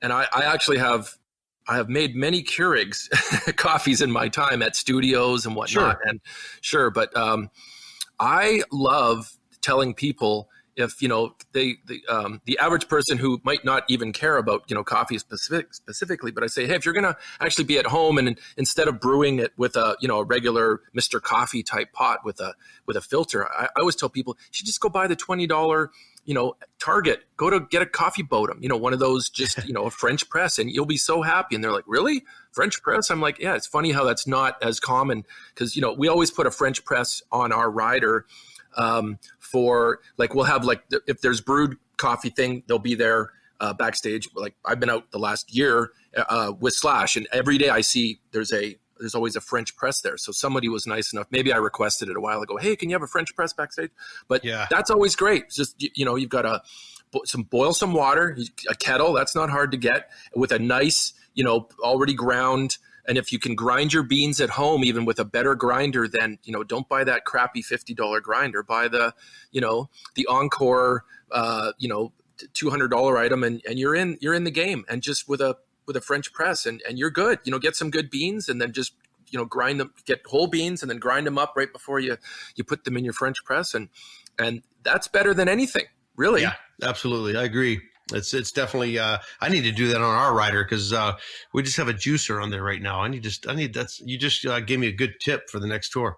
And I actually I have made many Keurigs coffees in my time at studios and whatnot. Sure. But I love telling people, if the average person who might not even care about coffee specifically, but I say, hey, if you're gonna actually be at home and instead of brewing it with a regular Mr. Coffee type pot with a filter, I always tell people you should just go buy the $20 Target, go to get a coffee Bodum, one of those, just a French press, and you'll be so happy. And they're like, really? French press? I'm like, yeah. It's funny how that's not as common, because we always put a French press on our rider. For we'll have if there's brewed coffee thing, they'll be there backstage. Like I've been out the last year with Slash, and every day I see there's always a French press there. So somebody was nice enough. Maybe I requested it a while ago. Hey, can you have a French press backstage? But that's always great. It's just, you've got to boil some water, a kettle. That's not hard to get, with a nice, already ground. And if you can grind your beans at home, even with a better grinder, then, don't buy that crappy $50 grinder. Buy the Encore, $200 item, and you're in the game. And just with a French press, and you're good. Get some good beans, and then just grind them. Get whole beans and then grind them up right before you put them in your French press, and that's better than anything, really. Yeah, absolutely, I agree. It's definitely. I need to do that on our rider, because we just have a juicer on there right now. You just gave me a good tip for the next tour.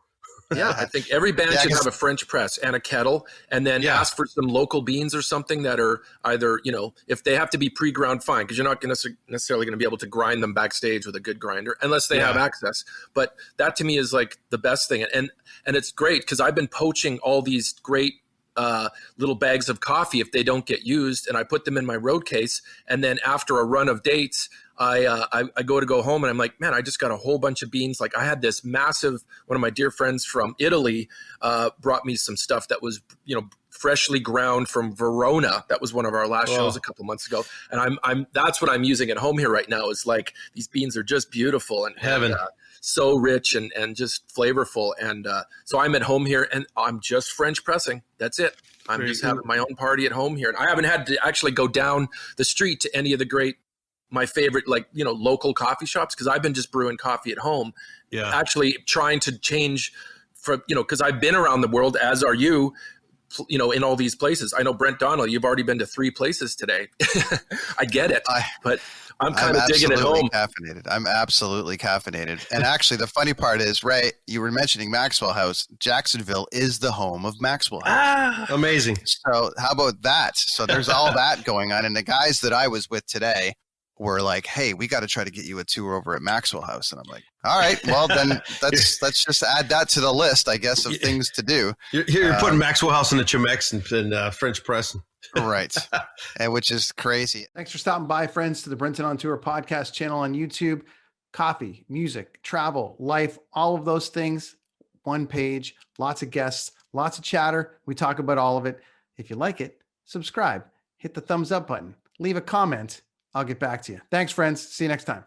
Yeah, I think every band should have a French press and a kettle, and then ask for some local beans or something that are either, if they have to be pre-ground, fine, because you're not necessarily going to be able to grind them backstage with a good grinder unless they have access. But that to me is like the best thing. And it's great, because I've been poaching all these great little bags of coffee if they don't get used, and I put them in my road case, and then after a run of dates, I go home, and I'm like, man, I just got a whole bunch of beans. Like I had this massive, one of my dear friends from Italy brought me some stuff that was freshly ground from Verona. That was one of our last shows a couple months ago, and I'm that's what I'm using at home here right now. Is like, these beans are just beautiful and heaven. So rich and just flavorful. And so I'm at home here, and I'm just French pressing. That's it. I'm just having my own party at home here. And I haven't had to actually go down the street to any of the my favorite, local coffee shops, because I've been just brewing coffee at home. Yeah. Actually trying to change from, because I've been around the world, as are you, in all these places. I know, Brent Donnell, you've already been to 3 places today. I get it, but I'm kind of digging it home. I'm absolutely caffeinated. And actually, the funny part is, Ray, you were mentioning Maxwell House. Jacksonville is the home of Maxwell House. Amazing. So how about that? So there's all that going on. And the guys that I was with today were like, hey, we got to try to get you a tour over at Maxwell House. And I'm like, all right, well, then let's just add that to the list, I guess, of things to do. You're putting Maxwell House in the Chemex and French press. Right. And which is crazy. Thanks for stopping by, friends, to the Brenton on Tour podcast channel on YouTube. Coffee, music, travel, life, all of those things. One page, lots of guests, lots of chatter. We talk about all of it. If you like it, subscribe, hit the thumbs up button, leave a comment. I'll get back to you. Thanks, friends. See you next time.